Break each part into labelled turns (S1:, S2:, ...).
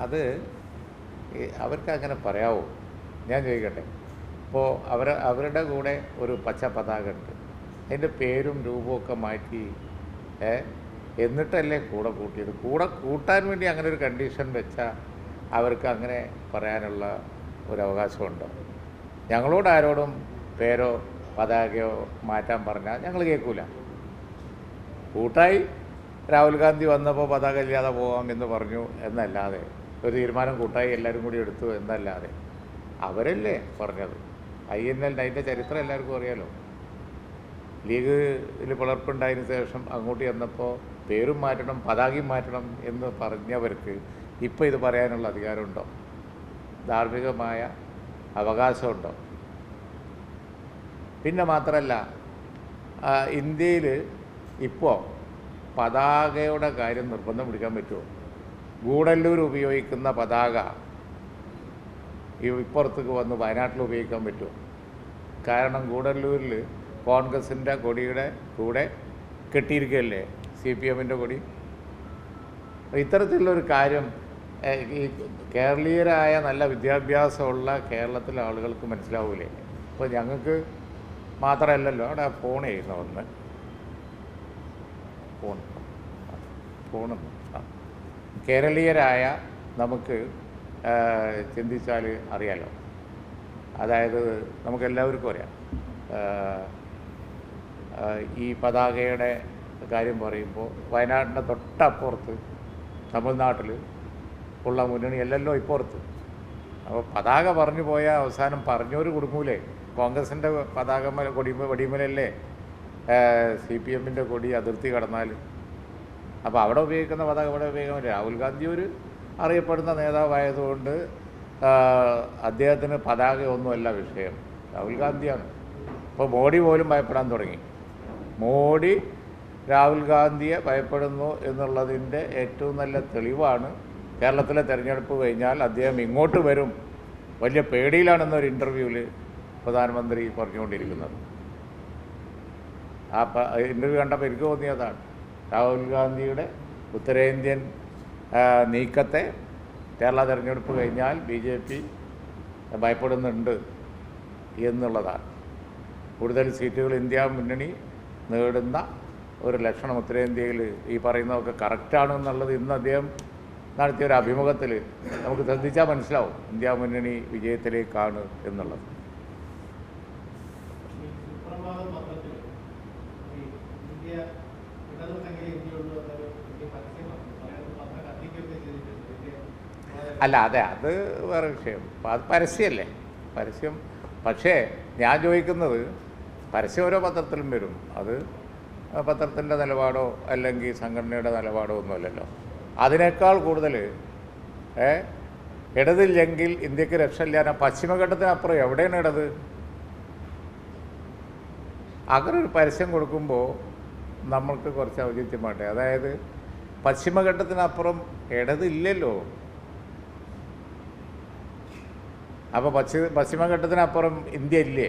S1: അത് അവർക്ക് അങ്ങനെ പറയാവോ? ഞാൻ ചോദിക്കട്ടെ. ഇപ്പോൾ അവരുടെ കൂടെ ഒരു പച്ച പതാക ഉണ്ട്, അതിൻ്റെ പേരും രൂപമൊക്കെ മാറ്റി എന്നിട്ടല്ലേ കൂടെ കൂട്ടിയത്. കൂടെ കൂട്ടാൻ വേണ്ടി അങ്ങനെ ഒരു കണ്ടീഷൻ വെച്ചാൽ അവർക്ക് അങ്ങനെ പറയാനുള്ള ഒരു അവകാശമുണ്ടോ? ഞങ്ങളോട് ആരോടും പേരോ പതാകയോ മാറ്റാൻ പറഞ്ഞാൽ ഞങ്ങൾ കേൾക്കൂല. കൂട്ടായി രാഹുൽ ഗാന്ധി വന്നപ്പോൾ പതാക ഇല്ലാതെ പോകാം എന്ന് പറഞ്ഞു എന്നല്ലാതെ, ഒരു തീരുമാനം കൂട്ടായി എല്ലാവരും കൂടി എടുത്തു എന്നല്ലാതെ, അവരല്ലേ പറഞ്ഞത്. INL അതിൻ്റെ ചരിത്രം എല്ലാവർക്കും അറിയാലോ. ലീഗിൽ പിളർപ്പുണ്ടായതിനു ശേഷം അങ്ങോട്ട് ചെന്നപ്പോൾ പേരും മാറ്റണം പതാകയും മാറ്റണം എന്ന് പറഞ്ഞവർക്ക് ഇപ്പോൾ ഇത് പറയാനുള്ള അധികാരമുണ്ടോ? ധാർമ്മികമായ അവകാശമുണ്ടോ? പിന്നെ മാത്രമല്ല, ഇന്ത്യയിൽ ഇപ്പോൾ പതാകയുടെ കാര്യം നിർബന്ധം പിടിക്കാൻ പറ്റുമോ? ഗൂഡല്ലൂർ ഉപയോഗിക്കുന്ന പതാക ഇപ്പുറത്തേക്ക് വന്ന് വയനാട്ടിൽ ഉപയോഗിക്കാൻ പറ്റുമോ? കാരണം ഗൂഡല്ലൂരിൽ കോൺഗ്രസിൻ്റെ കൊടിയുടെ കൂടെ കെട്ടിയിരിക്കുകയല്ലേ CPM-ൻ്റെ കൊടി. ഇത്തരത്തിലുള്ളൊരു കാര്യം ഈ കേരളീയരായ നല്ല വിദ്യാഭ്യാസമുള്ള കേരളത്തിലെ ആളുകൾക്ക് മനസ്സിലാവൂലേ? അപ്പോൾ ഞങ്ങൾക്ക് മാത്രമല്ലല്ലോ, അവിടെ ഫോൺ ചെയ്യുന്ന ഒന്ന് ഫോണൊന്നും കേരളീയരായ നമുക്ക് ചിന്തിച്ചാൽ അറിയാലോ. അതായത് നമുക്കെല്ലാവർക്കും അറിയാം, ഈ പതാകയുടെ കാര്യം പറയുമ്പോൾ വയനാടിൻ്റെ തൊട്ടപ്പുറത്ത് തമിഴ്നാട്ടിൽ ഉള്ള മുന്നണി അല്ലല്ലോ ഇപ്പുറത്ത്. അപ്പോൾ പതാക പറഞ്ഞു പോയാൽ അവസാനം പറഞ്ഞവർ കൊടുക്കൂലേ? കോൺഗ്രസിൻ്റെ പതാക വടിമലല്ലേ CPM-ൻ്റെ കൊടി അതിർത്തി കടന്നാൽ. അപ്പോൾ അവിടെ ഉപയോഗിക്കുന്ന പതാക ഇവിടെ ഉപയോഗിക്കാൻ. രാഹുൽ ഗാന്ധി ഒരു അറിയപ്പെടുന്ന നേതാവായതുകൊണ്ട് അദ്ദേഹത്തിന് പതാക ഒന്നുമല്ല വിഷയം, രാഹുൽ ഗാന്ധിയാണ്. ഇപ്പോൾ മോഡി പോലും ഭയപ്പെടാൻ തുടങ്ങി. മോഡി രാഹുൽ ഗാന്ധിയെ ഭയപ്പെടുന്നു എന്നുള്ളതിൻ്റെ ഏറ്റവും നല്ല തെളിവാണ് കേരളത്തിലെ തെരഞ്ഞെടുപ്പ് കഴിഞ്ഞാൽ അദ്ദേഹം ഇങ്ങോട്ട് വരും, വലിയ പേടിയിലാണെന്നൊരു ഇൻ്റർവ്യൂവിൽ പ്രധാനമന്ത്രി പറഞ്ഞുകൊണ്ടിരിക്കുന്നത്. ആ ഇൻ്റർവ്യൂ കണ്ടപ്പോൾ എനിക്ക് തോന്നിയതാണ്, രാഹുൽ ഗാന്ധിയുടെ ഉത്തരേന്ത്യൻ നീക്കത്തെ കേരള തെരഞ്ഞെടുപ്പ് കഴിഞ്ഞാൽ BJP ഭയപ്പെടുന്നുണ്ട് എന്നുള്ളതാണ്. കൂടുതൽ സീറ്റുകൾ ഇന്ത്യ മുന്നണി നേടുന്ന ഒരു ലക്ഷണം ഉത്തരേന്ത്യയിൽ ഈ പറയുന്നതൊക്കെ കറക്റ്റാണെന്നുള്ളത് ഇന്ന് അദ്ദേഹം നടത്തിയൊരു അഭിമുഖത്തിൽ നമുക്ക് ശ്രദ്ധിച്ചാൽ മനസ്സിലാവും ഇന്ത്യ മുന്നണി വിജയത്തിലേക്കാണ് എന്നുള്ളത്. അല്ല, അതെ, അത് വേറെ വിഷയം. അത് പരസ്യമല്ലേ, പരസ്യം. പക്ഷേ ഞാൻ ചോദിക്കുന്നത്, പരസ്യം ഓരോ പത്രത്തിലും വരും, അത് പത്രത്തിൻ്റെ നിലപാടോ അല്ലെങ്കിൽ സംഘടനയുടെ നിലപാടോ ഒന്നുമല്ലല്ലോ. അതിനേക്കാൾ കൂടുതൽ ഇടതില്ലെങ്കിൽ ഇന്ത്യക്ക് രക്ഷയില്ല. പശ്ചിമഘട്ടത്തിനപ്പുറം എവിടെയാണ് ഇടത്? അങ്ങനെ ഒരു പരസ്യം കൊടുക്കുമ്പോൾ നമ്മൾക്ക് കുറച്ച് ഔചിത്യം വേണ്ടേ? അതായത് പശ്ചിമഘട്ടത്തിനപ്പുറം ഇടതില്ലല്ലോ. അപ്പോൾ പശ്ചിമഘട്ടത്തിനപ്പുറം ഇന്ത്യ ഇല്ലേ?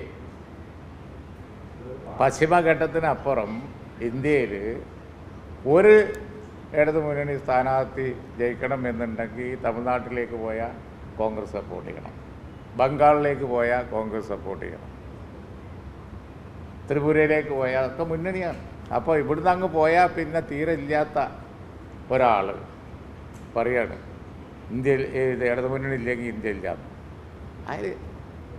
S1: പശ്ചിമഘട്ടത്തിനപ്പുറം ഇന്ത്യയിൽ ഒരു ഇടതു മുന്നണി സ്ഥാനാർത്ഥി ജയിക്കണം എന്നുണ്ടെങ്കിൽ തമിഴ്നാട്ടിലേക്ക് പോയാൽ കോൺഗ്രസ് സപ്പോർട്ട് ചെയ്യണം, ബംഗാളിലേക്ക് പോയാൽ കോൺഗ്രസ് സപ്പോർട്ട് ചെയ്യണം, ത്രിപുരയിലേക്ക് പോയാൽ അതൊക്കെ മുന്നണിയാണ്. അപ്പോൾ ഇവിടുന്ന് അങ്ങ് പോയാൽ പിന്നെ തീരെ ഇല്ലാത്ത ഒരാൾ പറയാണ് ഇന്ത്യയിൽ ഇടതു മുന്നണി ഇല്ലെങ്കിൽ ഇന്ത്യ ഇല്ലാന്ന്. അതിൽ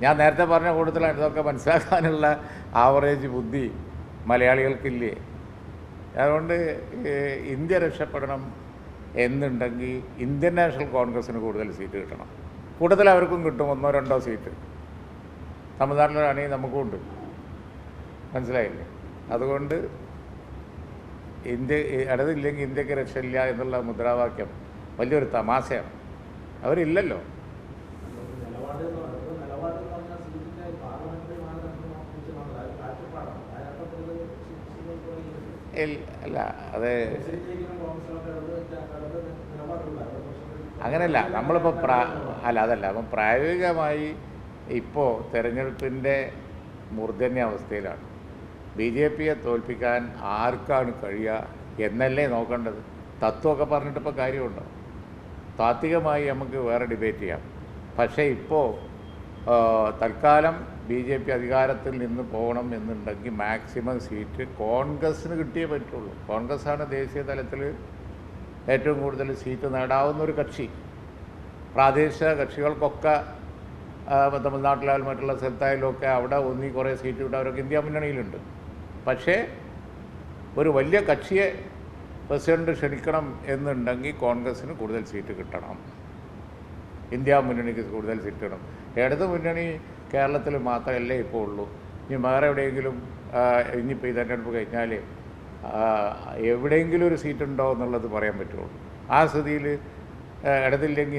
S1: ഞാൻ നേരത്തെ പറഞ്ഞ കൂട്ടത്തിലാണ് ഇതൊക്കെ മനസ്സിലാക്കാനുള്ള ആവറേജ് ബുദ്ധി മലയാളികൾക്കില്ലേ? അതുകൊണ്ട് ഇന്ത്യ രക്ഷപ്പെടണം എന്നുണ്ടെങ്കിൽ ഇന്ത്യൻ നാഷണൽ കോൺഗ്രസ്സിന് കൂടുതൽ സീറ്റ് കിട്ടണം. കൂടുതൽ അവർക്കും കിട്ടും, 1-2 സീറ്റ്. തമിഴ്നാട്ടിലാണെങ്കിൽ നമുക്കും ഉണ്ട്, മനസ്സിലായില്ലേ? അതുകൊണ്ട് ഇന്ത്യ ഇടതില്ലെങ്കിൽ ഇന്ത്യക്ക് രക്ഷയില്ല എന്നുള്ള മുദ്രാവാക്യം വലിയൊരു തമാശയാണ്. അവരില്ലല്ലോ. അല്ല, അത് അങ്ങനെയല്ല. നമ്മളിപ്പോൾ അതല്ല, അപ്പം പ്രായോഗികമായി ഇപ്പോൾ തെരഞ്ഞെടുപ്പിൻ്റെ മൂർധന്യാവസ്ഥയിലാണ്. BJPയെ തോൽപ്പിക്കാൻ ആർക്കാണ് കഴിയുക എന്നല്ലേ നോക്കേണ്ടത്. തത്വമൊക്കെ പറഞ്ഞിട്ടിപ്പോൾ കാര്യമുണ്ടോ? താത്വികമായി നമുക്ക് വേറെ ഡിബേറ്റ് ചെയ്യാം. പക്ഷേ ഇപ്പോൾ തൽക്കാലം BJP അധികാരത്തിൽ നിന്ന് പോകണം എന്നുണ്ടെങ്കിൽ മാക്സിമം സീറ്റ് കോൺഗ്രസ്സിന് കിട്ടിയേ പറ്റുള്ളൂ. കോൺഗ്രസ്സാണ് ദേശീയ തലത്തിൽ ഏറ്റവും കൂടുതൽ സീറ്റ് നേടാവുന്ന ഒരു കക്ഷി. പ്രാദേശിക കക്ഷികൾക്കൊക്കെ തമിഴ്നാട്ടിലായാലും മറ്റുള്ള സ്ഥലത്തായാലും ഒക്കെ അവിടെ കുറേ സീറ്റ് കിട്ടാൻ ഇന്ത്യ മുന്നണിയിലുണ്ട്. പക്ഷേ ഒരു വലിയ കക്ഷിയെ പ്രസിഡന്റ് ക്ഷണിക്കണം എന്നുണ്ടെങ്കിൽ കോൺഗ്രസ്സിന് കൂടുതൽ സീറ്റ് കിട്ടണം, ഇന്ത്യ മുന്നണിക്ക് കൂടുതൽ സീറ്റ് കിട്ടണം. ഇടത് മുന്നണി കേരളത്തിൽ മാത്രമല്ലേ ഇപ്പോൾ ഉള്ളൂ. ഇനി വേറെ എവിടെയെങ്കിലും ഇനിയിപ്പോൾ ഈ തെരഞ്ഞെടുപ്പ് കഴിഞ്ഞാൽ എവിടെയെങ്കിലും ഒരു സീറ്റ് ഉണ്ടോ എന്നുള്ളത് പറയാൻ പറ്റുള്ളൂ. ആ സ്ഥിതിയിൽ ഇടതില്ലെങ്കിൽ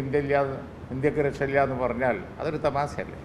S1: ഇന്ത്യക്ക് രക്ഷയില്ല എന്ന് പറഞ്ഞാൽ അതൊരു തമാശയല്ലേ.